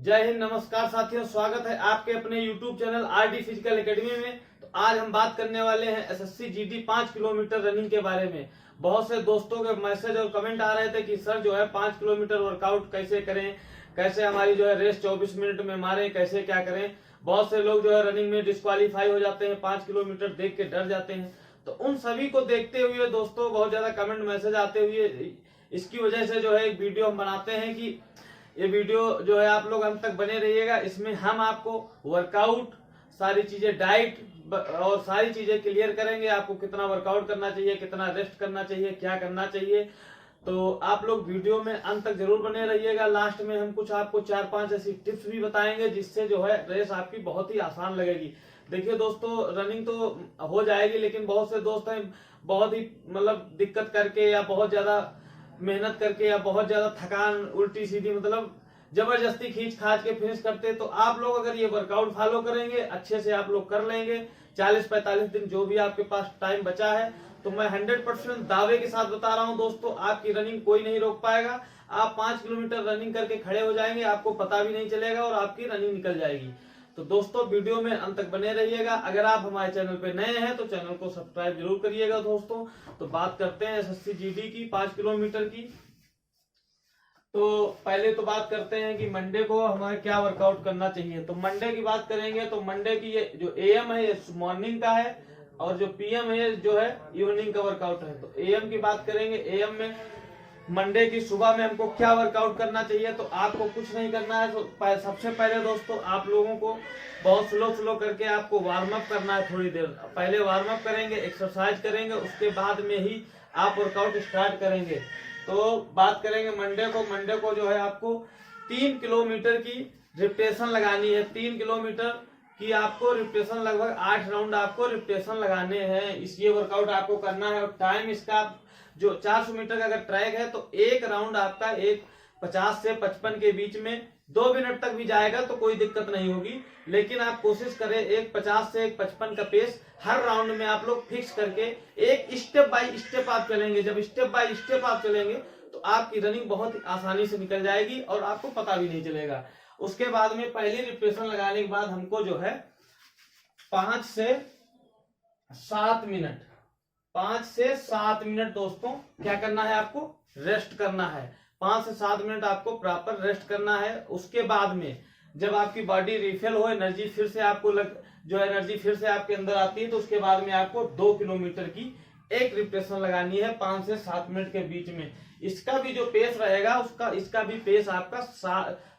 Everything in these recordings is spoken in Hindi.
जय हिंद, नमस्कार साथियों, स्वागत है आपके अपने YouTube channel RD physical academy में। तो आज हम बात करने वाले हैं एसएससी जीडी 5 किलोमीटर रनिंग के बारे में। बहुत से दोस्तों के मैसेज और कमेंट आ रहे थे कि सर जो है 5 किलोमीटर वर्कआउट कैसे करें, कैसे हमारी जो है रेस 24 मिनट में मारें, कैसे क्या करें। बहुत से लोग जो है रनिंग में डिस्क्वालीफाई हो जाते हैं, 5 किलोमीटर देख के डर जाते हैं। तो उन सभी को देखते हुए दोस्तों बहुत ज्यादा कमेंट मैसेज आते हुए इसकी वजह से जो है एक वीडियो हम बनाते हैं कि ये वीडियो जो है आप लोग अंत तक बने रहिएगा। इसमें हम आपको वर्कआउट, सारी चीजें, डाइट और सारी चीजें क्लियर करेंगे। आपको कितना वर्कआउट करना चाहिए, कितना रेस्ट करना चाहिए, क्या करना चाहिए। तो आप लोग वीडियो में अंत तक जरूर बने रहिएगा। लास्ट में हम कुछ आपको 4-5 ऐसी टिप्स भी बताएंगे जिससे जो है रेस आपकी बहुत ही आसान लगेगी। देखिए दोस्तों, रनिंग तो हो जाएगी, लेकिन बहुत से दोस्त हैं बहुत ही मतलब दिक्कत करके या बहुत ज्यादा मेहनत करके या बहुत ज्यादा थकान, उल्टी सीधी मतलब जबरदस्ती खींच खाच के फिनिश करते। तो आप लोग अगर ये वर्कआउट फॉलो करेंगे, अच्छे से आप लोग कर लेंगे 40-45 दिन जो भी आपके पास टाइम बचा है, तो मैं 100% दावे के साथ बता रहा हूं दोस्तों, आपकी रनिंग कोई नहीं रोक पाएगा। आप 5 किलोमीटर रनिंग करके खड़े हो जाएंगे, आपको पता भी नहीं चलेगा और आपकी रनिंग निकल जाएगी। तो दोस्तों वीडियो में अंत तक बने रहिएगा। अगर आप हमारे चैनल पे नए हैं तो चैनल को सब्सक्राइब जरूर करिएगा दोस्तों। तो बात करते हैं एसएससी जीडी की 5 किलोमीटर की। तो पहले तो बात करते हैं कि मंडे को हमें क्या वर्कआउट करना चाहिए। तो मंडे की बात करेंगे तो मंडे की ये जो एएम है ये मॉर्निंग का है और जो पीएम है जो है इवनिंग का वर्कआउट है। तो एएम की बात करेंगे, एएम में मंडे की सुबह में हमको क्या वर्कआउट करना चाहिए। तो आपको कुछ नहीं करना है। तो सबसे पहले दोस्तों आप लोगों को बहुत स्लो करके आपको वार्म अप करना है। थोड़ी देर पहले वार्म अप करेंगे, एक्सरसाइज करेंगे, उसके बाद में ही आप वर्कआउट स्टार्ट करेंगे। तो बात करेंगे मंडे को जो है आपको 3 किलोमीटर की रिपीटेशन लगानी है। 3 किलोमीटर की आपको रिपीटेशन, लगभग 8 राउंड आपको रिपीटेशन लगाने हैं। इस ये वर्कआउट आपको करना है। और टाइम इसका जो 400 मीटर का अगर ट्रैक है तो एक राउंड आपका 50 से 55 के बीच में 2 मिनट तक भी जाएगा तो कोई दिक्कत नहीं होगी। लेकिन आप कोशिश करें 1:50 से 1:55 का पेस हर राउंड में आप लोग फिक्स करके एक स्टेप बाय स्टेप आप चलेंगे। जब स्टेप बाय स्टेप आप चलेंगे तो आपकी रनिंग बहुत ही आसानी से निकल जाएगी और आपको पता भी नहीं चलेगा। उसके बाद में पहली रिपीटेशन लगाने के बाद हमको जो है 5 से 7 मिनट दोस्तों क्या करना है, आपको रेस्ट करना है। 5 से 7 मिनट आपको प्रॉपर रेस्ट करना है। उसके बाद में जब आपकी बॉडी रिफिल हो, एनर्जी फिर से आपको एनर्जी फिर से आपके अंदर आती है, तो उसके बाद में आपको 2 किलोमीटर की एक रिपीटेशन लगानी है 5 से 7 मिनट के बीच में। इसका भी जो पेस रहेगा इसका भी पेस आपका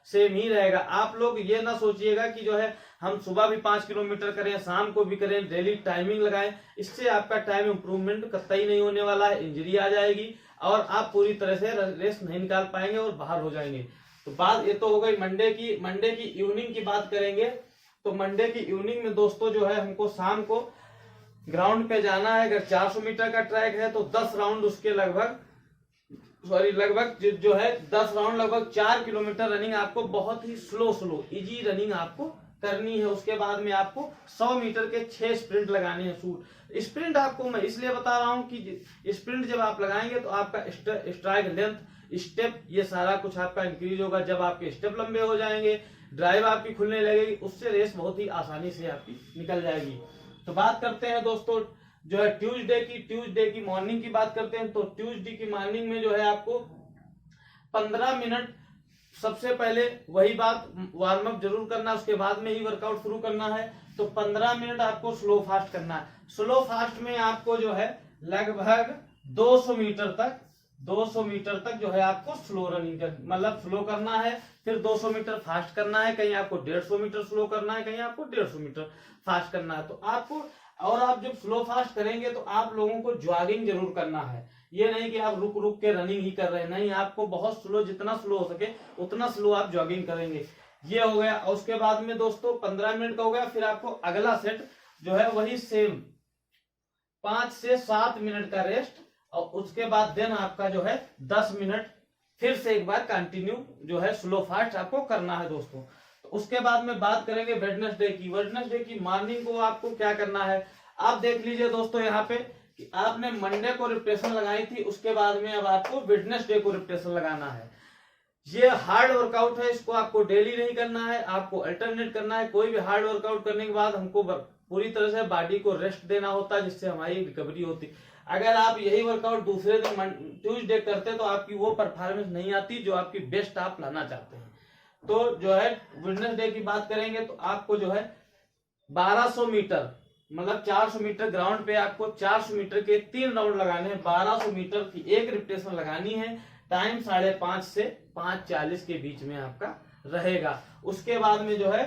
सेम ही रहेगा। आप लोग ये ना सोचिएगा कि जो है हम सुबह भी 5 किलोमीटर करें, शाम को भी करें, डेली टाइमिंग लगाएं। इससे आपका टाइम इंप्रूवमेंट कतई नहीं होने वाला है, इंजरी आ जाएगी और आप पूरी तरह से रेस नहीं निकाल पाएंगे और बाहर हो जाएंगे। तो बात ये तो हो गई मंडे की इवनिंग की बात करेंगे। तो मंडे की इवनिंग में दोस्तों जो है हमको शाम को ग्राउंड पे जाना है। अगर 400 मीटर का ट्रैक है तो 10 राउंड उसके लगभग जो है 10 राउंड लगभग 4 किलोमीटर रनिंग आपको बहुत ही स्लो इजी रनिंग आपको करनी है। उसके बाद में आपको 100 मीटर के 6 स्प्रिंट लगाने हैं। शूट स्प्रिंट आपको मैं इसलिए बता रहा हूं कि स्प्रिंट जब आप लगाएंगे तो आपका स्ट्राइक लेंथ, स्टेप, ये सारा कुछ आपका इंक्रीज होगा। जब आपके स्टेप लंबे हो जाएंगे, ड्राइव आपकी खुलने लगेगी, उससे रेस बहुत ही आसानी से आपकी निकल जाएगी। तो बात करते हैं दोस्तों जो है ट्यूसडे की मॉर्निंग की बात करते हैं। तो ट्यूसडे की मॉर्निंग में जो है आपको 15 मिनट सबसे पहले वही बात वार्म अप जरूर करना है, उसके बाद में ही वर्कआउट शुरू करना है। तो 15 मिनट आपको स्लो फास्ट करना है। स्लो फास्ट में आपको जो है लगभग 200 मीटर तक जो है आपको स्लो रनिंग मतलब स्लो करना है। फिर 200 मीटर फास्ट करना है, कहीं आपको 150 मीटर स्लो करना है, कहीं आपको 150 मीटर फास्ट करना है। तो आपको, और आप जब स्लो फास्ट करेंगे तो आप लोगों को जॉगिंग जरूर करना है। ये नहीं कि आप रुक के रनिंग ही कर रहे हैं, नहीं, आपको बहुत स्लो, जितना स्लो हो सके उतना स्लो आप जॉगिंग करेंगे। ये हो गया। और उसके बाद में दोस्तों 15 मिनट का हो गया। फिर आपको अगला सेट जो है वही सेम 5 से 7 मिनट का रेस्ट और उसके बाद देन आपका जो है 10 मिनट फिर से एक बार कंटिन्यू जो है स्लो फास्ट आपको करना है दोस्तों। तो उसके बाद में बात करेंगे वेडनेसडे की मॉर्निंग को आपको क्या करना है। आप देख लीजिए दोस्तों यहाँ पे कि आपने मंडे को रिपीटेशन लगाई थी, उसके बाद में अब आपको वेडनेसडे को रिपीटेशन लगाना है। ये हार्ड वर्कआउट है, इसको आपको डेली नहीं करना है, आपको अल्टरनेट करना है। कोई भी हार्ड वर्कआउट करने के बाद हमको पूरी तरह से बॉडी को रेस्ट देना होता है, जिससे हमारी रिकवरी होती। अगर आप यही वर्कआउट दूसरे दिन ट्यूसडे करते तो आपकी वो परफॉर्मेंस नहीं आती जो आपकी बेस्ट आप लाना चाहते हैं। तो जो है वेडनेसडे की बात करेंगे तो आपको जो है 1200 मीटर मतलब 400 मीटर ग्राउंड पे आपको 400 मीटर के 3 राउंड लगाने हैं। 1200 मीटर की एक रिपीटेशन लगानी है। टाइम 5:30 से 5:40 के बीच में आपका रहेगा। उसके बाद में जो है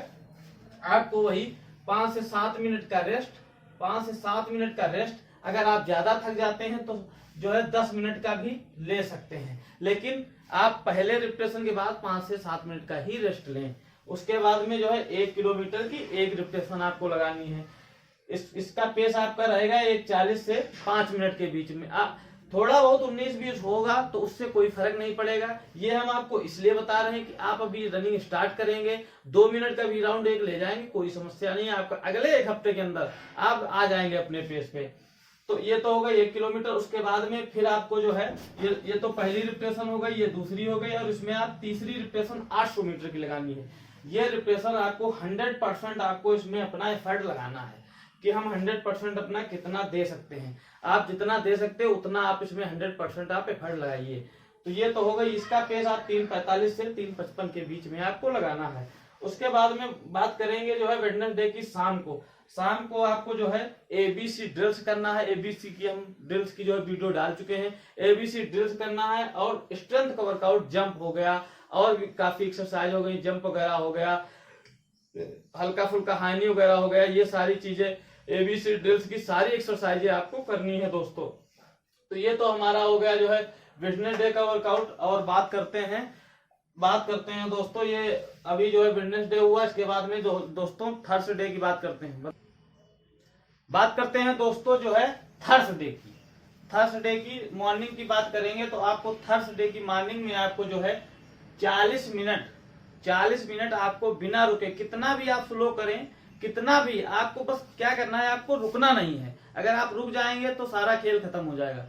आपको वही 5 से 7 मिनट का रेस्ट, 5 से 7 मिनट का रेस्ट। अगर आप ज्यादा थक जाते हैं तो जो है 10 मिनट का भी ले सकते हैं, लेकिन आप पहले रिपीटेशन के बाद 5 से 7 मिनट का ही रेस्ट लें। उसके बाद में जो है 1 किलोमीटर की एक रिपीटेशन आपको लगानी है। इसका पेस आपका रहेगा 1:40 से 5 मिनट के बीच में। थोड़ा बहुत 19-20 होगा तो उससे कोई फर्क नहीं पड़ेगा। ये हम आपको इसलिए बता रहे हैं कि आप अभी रनिंग स्टार्ट करेंगे, 2 मिनट का भी राउंड एक ले जाएंगे, कोई समस्या नहीं है। आपका अगले 1 हफ्ते के अंदर आप आ जाएंगे अपने पेस पे। तो ये तो हो गई 1 किलोमीटर। उसके बाद में फिर आपको जो है ये तो पहली रिपीटेशन हो गई, ये दूसरी हो गई, और इसमें आप तीसरी रिपीटेशन 800 मीटर की लगानी है। ये रिपीटेशन आपको 100% आपको इसमें अपना एफर्ट लगाना है कि हम 100% अपना कितना दे सकते हैं। आप जितना दे सकते हो उतना आप इसमें 100% आप एफर्ट लगाइए। तो ये तो हो गई। इसका पेस आप 3:45 से 3:55 के बीच में आपको लगाना है। उसके बाद में बात करेंगे जो है वेडनेसडे की शाम को आपको जो है एबीसी ड्रिल्स करना है। एबीसी की हम ड्रिल्स की जो है वीडियो डाल चुके हैं। एबीसी ड्रिल्स करना है और स्ट्रेंथ का वर्कआउट, जंप हो गया और भी काफी एक्सरसाइज हो गई, जंप वगैरह हो गया, हल्का फुल्का हानि वगैरह हो गया। ये सारी चीजें एबीसी ड्रिल्स की सारी एक्सरसाइजें आपको करनी है दोस्तों। तो ये तो हमारा हो गया जो है वेडनेसडे का वर्कआउट। और बात करते हैं दोस्तों, ये अभी जो है वेडनेसडे हुआ, इसके बाद में दोस्तों थर्सडे की बात करते हैं दोस्तों जो है थर्सडे की मॉर्निंग की बात करेंगे। तो आपको थर्सडे की मॉर्निंग में आपको जो है 40 मिनट आपको बिना रुके, कितना भी आप स्लो करें, कितना भी, आपको बस क्या करना है, आपको रुकना नहीं है। अगर आप रुक जाएंगे तो सारा खेल खत्म हो जाएगा।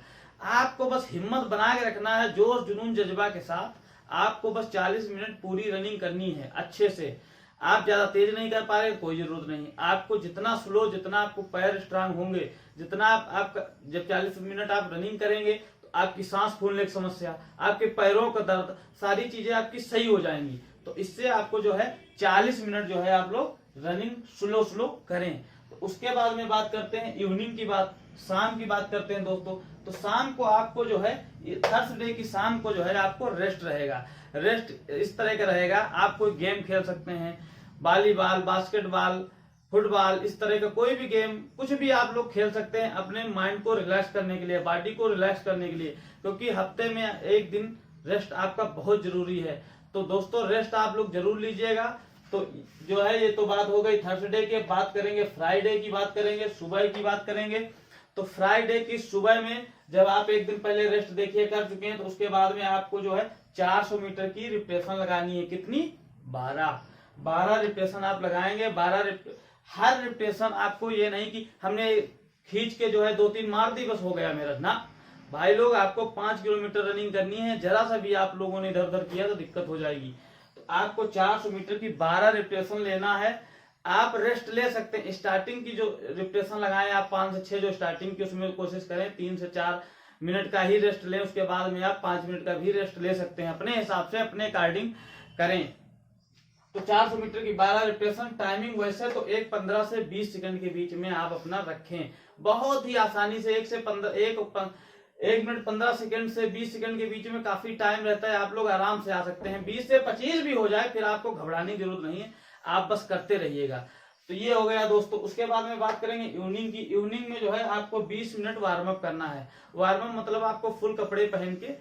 आपको बस हिम्मत बना के रखना है, जोश जुनून जज्बा के साथ आपको बस 40 मिनट पूरी रनिंग करनी है अच्छे से। आप ज्यादा तेज नहीं कर पा रहे, कोई जरूरत नहीं। आपको जितना स्लो, जितना आपको पैर स्ट्रांग होंगे, जितना आपका जब 40 मिनट आप रनिंग करेंगे तो आपकी सांस फूलने की समस्या, आपके पैरों का दर्द, सारी चीजें आपकी सही हो जाएंगी। तो इससे आपको जो है 40 मिनट जो है आप लोग रनिंग स्लो करें। तो उसके बाद में बात करते हैं इवनिंग की बात, शाम की बात करते हैं दोस्तों। तो शाम को आपको जो है थर्सडे की शाम को जो है आपको रेस्ट रहेगा। रेस्ट इस तरह का रहेगा, आप कोई गेम खेल सकते हैं, वॉलीबॉल, बास्केटबॉल, फुटबॉल, इस तरह का कोई भी गेम, कुछ भी आप लोग खेल सकते हैं अपने माइंड को रिलैक्स करने के लिए, बॉडी को रिलैक्स करने के लिए, क्योंकि हफ्ते में 1 दिन रेस्ट आपका बहुत जरूरी है। तो दोस्तों रेस्ट आप लोग जरूर लीजिएगा। तो जो है ये तो बात हो गई थर्सडे के। बात करेंगे फ्राइडे की, बात करेंगे सुबह की बात करेंगे। तो फ्राइडे की सुबह में जब आप 1 दिन पहले रेस्ट देखिए कर चुके हैं, तो उसके बाद में आपको जो है 400 मीटर की रिपीटेशन लगानी है। कितनी? 12 रिपीटेशन आप लगाएंगे। हर रिपीटेशन आपको ये नहीं कि हमने खींच के जो है 2-3 मार दी बस हो गया मेरा ना भाई लोग, आपको 5 किलोमीटर रनिंग करनी है। जरा सा भी आप लोगों ने इधर उधर किया तो दिक्कत हो जाएगी। तो आपको 400 मीटर की 12 रिपीटेशन लेना है। आप रेस्ट ले सकते हैं। स्टार्टिंग की जो रिपीटेशन लगाए आप 5 से 6 जो स्टार्टिंग की, उसमें कोशिश करें 3 से 4 मिनट का ही रेस्ट लें। उसके बाद में आप 5 मिनट का भी रेस्ट ले सकते हैं, अपने हिसाब से अपने अकॉर्डिंग करें। तो 400 मीटर की 12 रिपीटेशन। टाइमिंग वैसे तो 1:15 से 20 सेकंड के बीच में आप अपना रखें। बहुत ही आसानी से 1 मिनट 15 सेकंड से 20 सेकंड के बीच में काफी टाइम रहता है, आप लोग आराम से आ सकते हैं। 20 से 25 भी हो जाए फिर आपको घबराने की जरूरत नहीं है, आप बस करते रहिएगा। तो ये हो गया दोस्तों। उसके बाद में बात करेंगे इवनिंग की। इवनिंग में जो है आपको 20 मिनट वार्म अप करना है। वार्म अप मतलब आपको फुल कपड़े पहन के,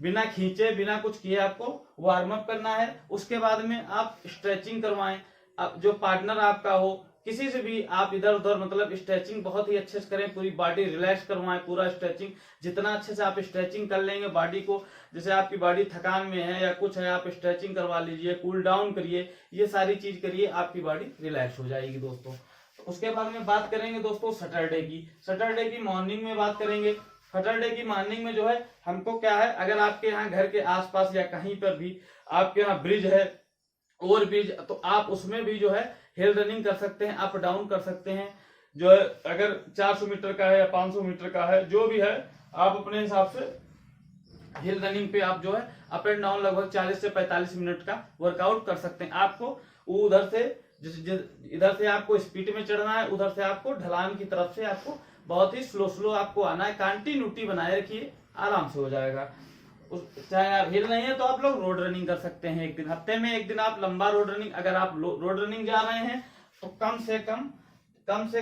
बिना खींचे, बिना कुछ किए आपको वार्म अप करना है। उसके बाद में आप स्ट्रेचिंग करवाएं। अब जो पार्टनर आपका हो, किसी से भी आप इधर उधर मतलब स्ट्रेचिंग बहुत ही अच्छे से करें, पूरी बॉडी रिलैक्स करवाएं। पूरा स्ट्रेचिंग जितना अच्छे से आप स्ट्रेचिंग कर लेंगे बॉडी को, जैसे आपकी बॉडी थकान में है या कुछ है, आप स्ट्रेचिंग करवा लीजिए, कूल डाउन करिए, ये सारी चीज करिए, आपकी बॉडी रिलैक्स हो जाएगी दोस्तों। तो उसके बाद में बात करेंगे दोस्तों सैटरडे की। सैटरडे की मॉर्निंग में बात करेंगे। सैटरडे की मॉर्निंग में जो है हमको क्या है, अगर आपके यहाँ घर के आसपास या कहीं पर भी आपके यहाँ ब्रिज है, ओवर ब्रिज, तो आप उसमें भी जो है हिल रनिंग कर सकते हैं, अप डाउन कर सकते हैं। जो है अगर 400 मीटर का है या 500 मीटर का है, जो भी है आप अपने हिसाब से हिल रनिंग पे आप जो है अप एंड डाउन लगभग 40 से 45 मिनट का वर्कआउट कर सकते हैं। आपको उधर से इधर से आपको स्पीड में चढ़ना है, उधर से आपको ढलान की तरफ से आपको बहुत ही स्लो आपको आना है। कंटिन्यूटी बनाए रखिए, आराम से हो जाएगा। चाहे आप हिल नहीं है तो आप लोग रोड रनिंग कर सकते हैं। एक दिन, हफ्ते में एक दिन आप लंबा रोड रनिंग, अगर आप रोड रनिंग जा रहे हैं तो कम से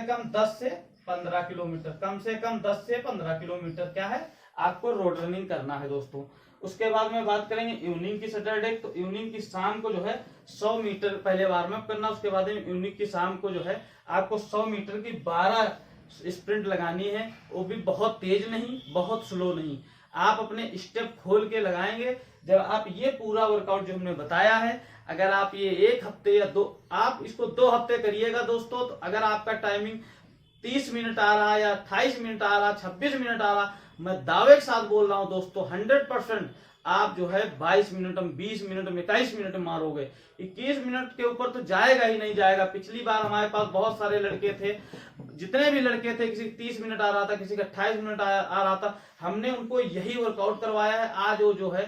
कम 10 से 15 किलोमीटर, कम से कम 10 से 15 किलोमीटर क्या है आपको रोड रनिंग करना है दोस्तों। उसके बाद में बात करेंगे इवनिंग की सैटरडे। तो इवनिंग की शाम को जो है 100 मीटर पहले वार्म अप करना, उसके बाद में इवनिंग की शाम को जो है आपको 100 मीटर की 12 स्प्रिंट लगानी है। वो भी बहुत तेज नहीं, बहुत स्लो नहीं, आप अपने स्टेप खोल के लगाएंगे। जब आप ये पूरा वर्कआउट जो हमने बताया है, अगर आप ये 1 हफ्ते या 2, आप इसको 2 हफ्ते करिएगा दोस्तों, तो अगर आपका टाइमिंग 30 मिनट आ रहा है या 28 मिनट आ रहा, 26 मिनट आ रहा, मैं दावे के साथ बोल रहा हूं दोस्तों 100% आप जो है 22 मिनट में, 20 मिनट में, 21 मिनट में मारोगे। 21 मिनट के ऊपर तो जाएगा ही नहीं जाएगा। पिछली बार हमारे पास बहुत सारे लड़के थे, जितने भी लड़के थे, किसी 30 मिनट आ रहा था, किसी का 28 मिनट आ रहा था, हमने उनको यही वर्कआउट करवाया है। आज वो जो है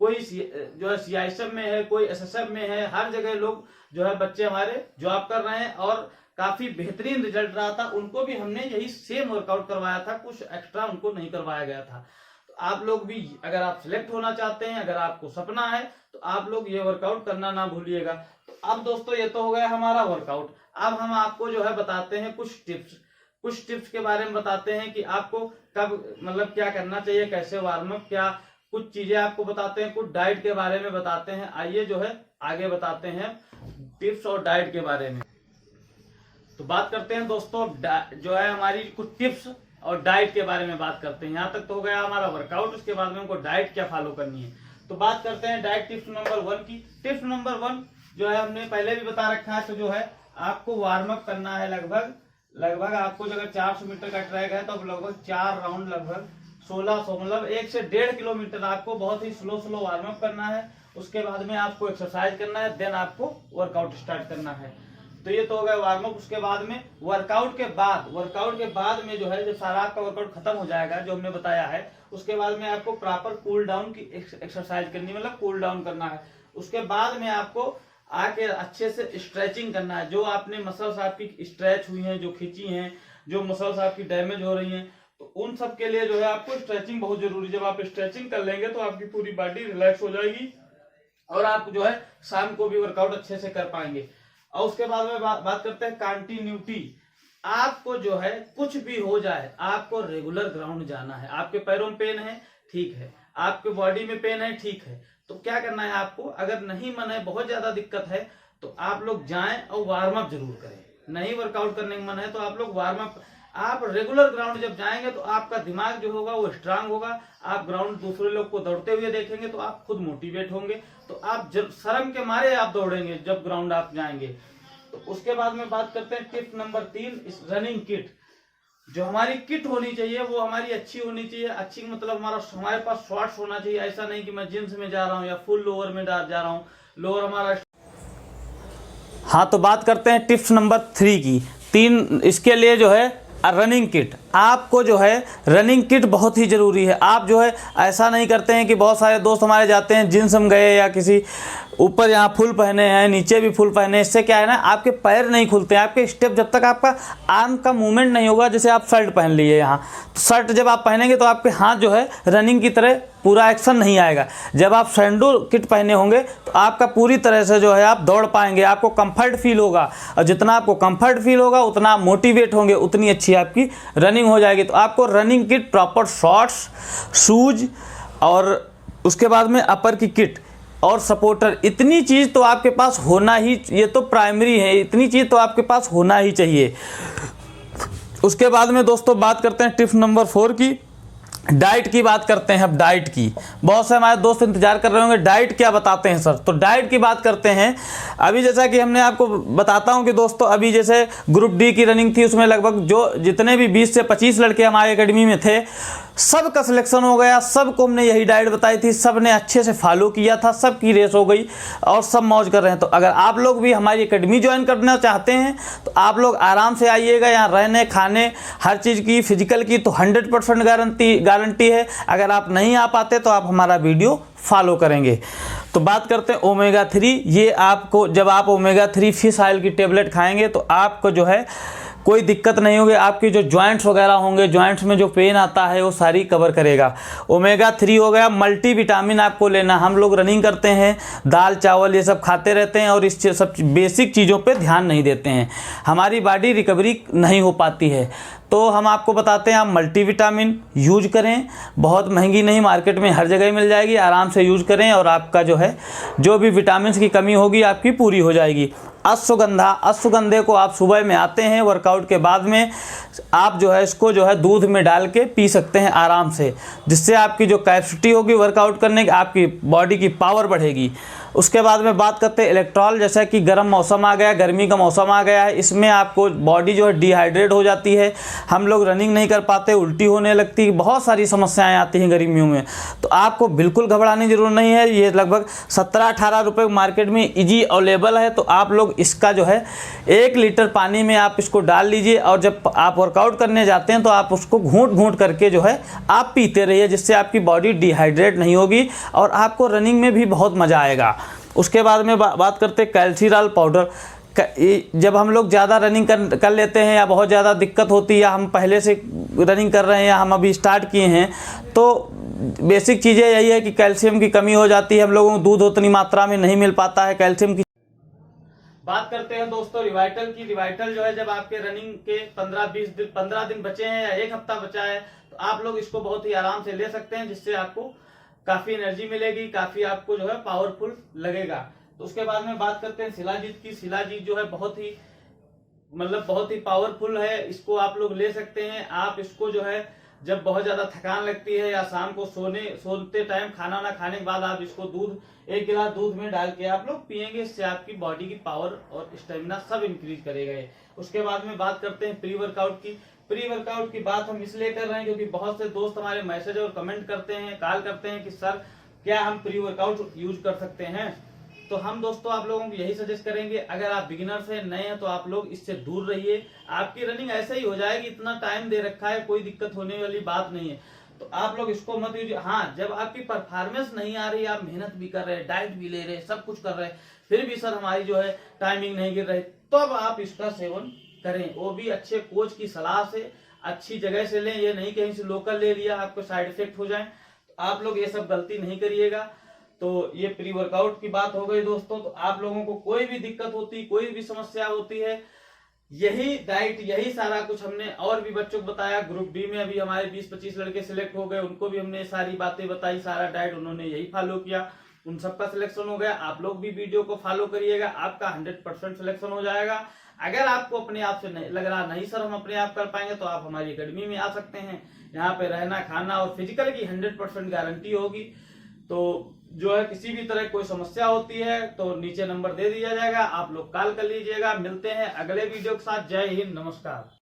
कोई जो है CISF में है, कोई SSF में है, हर जगह लोग जो है बच्चे हमारे जॉब कर रहे हैं और काफी बेहतरीन रिजल्ट रहा था। उनको भी हमने यही सेम वर्कआउट करवाया था, कुछ एक्स्ट्रा उनको नहीं करवाया गया था। तो आप लोग भी अगर आप सिलेक्ट होना चाहते हैं, अगर आपको सपना है, तो आप लोग ये वर्कआउट करना ना भूलिएगा। तो अब दोस्तों ये तो हो गया हमारा वर्कआउट। अब हम आपको जो है बताते हैं कुछ टिप्स के बारे में बताते हैं कि आपको कब मतलब क्या करना चाहिए, कैसे वार्म अप, क्या कुछ चीजें आपको बताते हैं, कुछ डाइट के बारे में बताते हैं। आइए जो है आगे बताते हैं टिप्स और डाइट के बारे में। तो बात करते हैं दोस्तों जो है हमारी कुछ टिप्स और डाइट के बारे में बात करते हैं। यहाँ तक तो हो गया हमारा वर्कआउट, उसके बाद में हमको डाइट क्या फॉलो करनी है। तो बात करते हैं डाइट टिप्स नंबर 1 की। टिप्स नंबर 1 जो है हमने पहले भी बता रखा है। तो जो है आपको वार्म अप करना है लगभग आपको अगर 400 मीटर का ट्रैक है तो लगभग 4 राउंड लगभग 1600 मतलब 1 से 1.5 किलोमीटर आपको बहुत ही स्लो वार्म अप करना है। उसके बाद में आपको एक्सरसाइज करना है, देन आपको वर्कआउट स्टार्ट करना है। तो ये तो हो गया वार्म अप। उसके बाद में वर्कआउट के बाद में जो है जब सारा आपका वर्कआउट खत्म हो जाएगा जो हमने बताया है, उसके बाद में आपको प्रॉपर कूल डाउन की एक्सरसाइज करनी, मतलब कूल डाउन करना है। उसके बाद में आपको आके अच्छे से स्ट्रेचिंग करना है। जो आपने मसल्स आपकी स्ट्रेच हुई हैं, जो खींची हैं, जो मसल्स आपकी डैमेज हो रही हैं, तो उन सब के लिए जो है आपको स्ट्रेचिंग बहुत जरूरी है। जब आप स्ट्रेचिंग कर लेंगे तो आपकी पूरी बॉडी रिलैक्स हो जाएगी और आप जो है शाम को भी वर्कआउट अच्छे से कर पाएंगे। और उसके बाद में बात करते हैं कंटिन्यूटी। आपको जो है कुछ भी हो जाए, आपको रेगुलर ग्राउंड जाना है। आपके पैरों में पेन है, ठीक है, आपके बॉडी में पेन है, ठीक है, तो क्या करना है आपको, अगर नहीं मन है, बहुत ज्यादा दिक्कत है, तो आप लोग जाएं और वार्म अप जरूर करें। नहीं वर्कआउट करने का मन है तो आप लोग वार्म अप, आप रेगुलर ग्राउंड जब जाएंगे तो आपका दिमाग जो होगा वो स्ट्रांग होगा। आप ग्राउंड दूसरे लोग को दौड़ते हुए देखेंगे तो आप खुद मोटिवेट होंगे, तो आप जब शर्म के मारे आप दौड़ेंगे जब ग्राउंड आप जाएंगे। तो उसके बाद में बात करते हैं टिप नंबर 3, रनिंग किट। जो हमारी किट होनी चाहिए वो हमारी अच्छी होनी चाहिए। अच्छी मतलब हमारे पास शॉर्ट्स होना चाहिए। ऐसा नहीं कि मैं जींस में जा रहा हूँ या फुल लोअर में जा रहा हूँ, लोअर हमारा। हाँ, तो बात करते हैं टिप्स नंबर 3 की। 3 इसके लिए जो है रनिंग किट। आपको जो है रनिंग किट बहुत ही ज़रूरी है। आप जो है ऐसा नहीं करते हैं कि बहुत सारे दोस्त हमारे जाते हैं जींस में गए या किसी ऊपर यहाँ फुल पहने हैं, नीचे भी फुल पहने। इससे क्या है ना, आपके पैर नहीं खुलते हैं, आपके स्टेप, जब तक आपका आर्म का मूवमेंट नहीं होगा। जैसे आप शर्ट पहन लिए यहाँ, तो शर्ट जब आप पहनेंगे तो आपके हाथ जो है रनिंग की तरह पूरा एक्शन नहीं आएगा। जब आप सैंडो किट पहने होंगे तो आपका पूरी तरह से जो है आप दौड़ पाएंगे, आपको कंफर्ट फील होगा, और जितना आपको कंफर्ट फील होगा उतना आप मोटिवेट होंगे, उतनी अच्छी आपकी रनिंग हो जाएगी। तो आपको running kit, proper shorts, shoes, और उसके बाद में अपर की किट और सपोर्टर, इतनी चीज़ तो आपके पास होना ही, ये तो प्राइमरी है, इतनी चीज़ तो आपके पास होना ही चाहिए। उसके बाद में दोस्तों बात करते हैं टिप नंबर 4 की, डाइट की बात करते हैं। अब डाइट की बहुत से हमारे दोस्त इंतजार कर रहे होंगे, डाइट क्या बताते हैं सर। तो डाइट की बात करते हैं। अभी जैसा कि हमने आपको बताता हूं कि दोस्तों अभी जैसे ग्रुप डी की रनिंग थी, उसमें लगभग जो जितने भी 20 से 25 लड़के हमारे एकेडमी में थे, सबका सिलेक्शन हो गया, सबको हमने यही डाइट बताई थी, सब ने अच्छे से फॉलो किया था, सबकी रेस हो गई और सब मौज कर रहे हैं। तो अगर आप लोग भी हमारी एकेडमी ज्वाइन करना चाहते हैं तो आप लोग आराम से आइएगा। यहाँ रहने खाने हर चीज़ की, फिजिकल की तो 100% गारंटी है। अगर आप नहीं आ पाते तो आप हमारा वीडियो फॉलो करेंगे। तो बात करते हैं ओमेगा 3। ये आपको, जब आप ओमेगा 3 फिश ऑयल की टेबलेट खाएंगे तो आपको जो है कोई दिक्कत नहीं होगी। आपके जो जॉइंट्स वगैरह होंगे, जॉइंट्स में जो पेन आता है वो सारी कवर करेगा। ओमेगा 3 हो गया। मल्टी विटामिन आपको लेना। हम लोग रनिंग करते हैं, दाल चावल ये सब खाते रहते हैं और इस सब बेसिक चीज़ों पे ध्यान नहीं देते हैं, हमारी बॉडी रिकवरी नहीं हो पाती है। तो हम आपको बताते हैं आप मल्टी विटामिन यूज करें। बहुत महंगी नहीं, मार्केट में हर जगह मिल जाएगी। आराम से यूज करें और आपका जो है जो भी विटामिन की कमी होगी आपकी पूरी हो जाएगी। अश्वगंधा, अश्वगंधे को आप सुबह में आते हैं वर्कआउट के बाद में आप जो है इसको जो है दूध में डाल के पी सकते हैं आराम से, जिससे आपकी जो कैपेसिटी होगी वर्कआउट करने की, आपकी बॉडी की पावर बढ़ेगी। उसके बाद में बात करते हैं इलेक्ट्रॉल। जैसा कि गर्म मौसम आ गया, गर्मी का मौसम आ गया है, इसमें आपको बॉडी जो है डिहाइड्रेट हो जाती है, हम लोग रनिंग नहीं कर पाते, उल्टी होने लगती है, बहुत सारी समस्याएं आती हैं गर्मियों में। तो आपको बिल्कुल घबराने की जरूरत नहीं है। ये लगभग 17-18 रुपये मार्केट में इजी अवेलेबल है। तो आप लोग इसका जो है 1 लीटर पानी में आप इसको डाल लीजिए और जब आप वर्कआउट करने जाते हैं तो आप उसको घूंट घूंट करके जो है आप पीते रहिए, जिससे आपकी बॉडी डिहाइड्रेट नहीं होगी और आपको रनिंग में भी बहुत मज़ा आएगा। उसके बाद में बात करते हैं कैल्सीरॉल पाउडर। जब हम लोग ज़्यादा रनिंग कर लेते हैं या बहुत ज़्यादा दिक्कत होती है, या हम पहले से रनिंग कर रहे हैं या हम अभी स्टार्ट किए हैं, तो बेसिक चीज़ें यही है कि कैल्शियम की कमी हो जाती है। हम लोगों को दूध उतनी मात्रा में नहीं मिल पाता है कैल्शियम की। बात करते हैं दोस्तों रिवाइटल की। रिवाइटल जो है जब आपके रनिंग के 15 दिन बचे हैं या 1 हफ्ता बचा है तो आप लोग इसको बहुत ही आराम से ले सकते हैं, जिससे आपको काफी एनर्जी मिलेगी, काफी आपको जो है पावरफुल लगेगा। तो उसके बाद में बात करते हैं शिलाजीत की। शिलाजीत जो है बहुत ही पावरफुल है, इसको आप लोग ले सकते हैं। आप इसको जो है जब बहुत ज्यादा थकान लगती है या शाम को सोते टाइम खाना ना खाने के बाद आप इसको 1 गिलास दूध में डाल के आप लोग पियेंगे, इससे आपकी बॉडी की पावर और स्टेमिना सब इंक्रीज करेगा। उसके बाद में बात करते हैं प्री वर्कआउट की। प्री वर्कआउट की बात हम इसलिए कर रहे हैं क्योंकि बहुत से दोस्त हमारे मैसेज और कमेंट करते हैं, कॉल करते हैं कि सर क्या हम प्री वर्कआउट यूज कर सकते हैं। तो हम दोस्तों आप लोगों को यही सजेस्ट करेंगे, अगर आप बिगिनर्स हैं, नए हैं, तो आप लोग इससे दूर रहिए। आपकी रनिंग ऐसे ही हो जाएगी, इतना टाइम दे रखा है, कोई दिक्कत होने वाली बात नहीं है। तो आप लोग इसको मत यूज। हाँ, जब आपकी परफॉर्मेंस नहीं आ रही, आप मेहनत भी कर रहे हैं, डाइट भी ले रहे हैं, सब कुछ कर रहे हैं, फिर भी सर हमारी जो है टाइमिंग नहीं गिर रही, तब आप इसका सेवन करें, वो भी अच्छे कोच की सलाह से, अच्छी जगह से लें। ये नहीं कहीं से लोकल ले लिया आपको साइड इफेक्ट हो जाए। तो आप लोग ये सब गलती नहीं करिएगा। तो ये प्री वर्कआउट की बात हो गई दोस्तों। तो आप लोगों को कोई भी दिक्कत होती, कोई भी समस्या होती है, यही डाइट, यही सारा कुछ हमने और भी बच्चों को बताया। ग्रुप डी में अभी हमारे 20-25 लड़के सिलेक्ट हो गए, उनको भी हमने सारी बातें बताई, सारा डाइट उन्होंने यही फॉलो किया, उन सबका सिलेक्शन हो गया। आप लोग भी वीडियो को फॉलो करिएगा, आपका 100% सिलेक्शन हो जाएगा। अगर आपको अपने आप से नहीं लग रहा, नहीं सर हम अपने आप कर पाएंगे, तो आप हमारी एकेडमी में आ सकते हैं। यहाँ पे रहना खाना और फिजिकल की 100% गारंटी होगी। तो जो है किसी भी तरह कोई समस्या होती है तो नीचे नंबर दे दिया जाएगा, आप लोग कॉल कर लीजिएगा। मिलते हैं अगले वीडियो के साथ। जय हिंद, नमस्कार।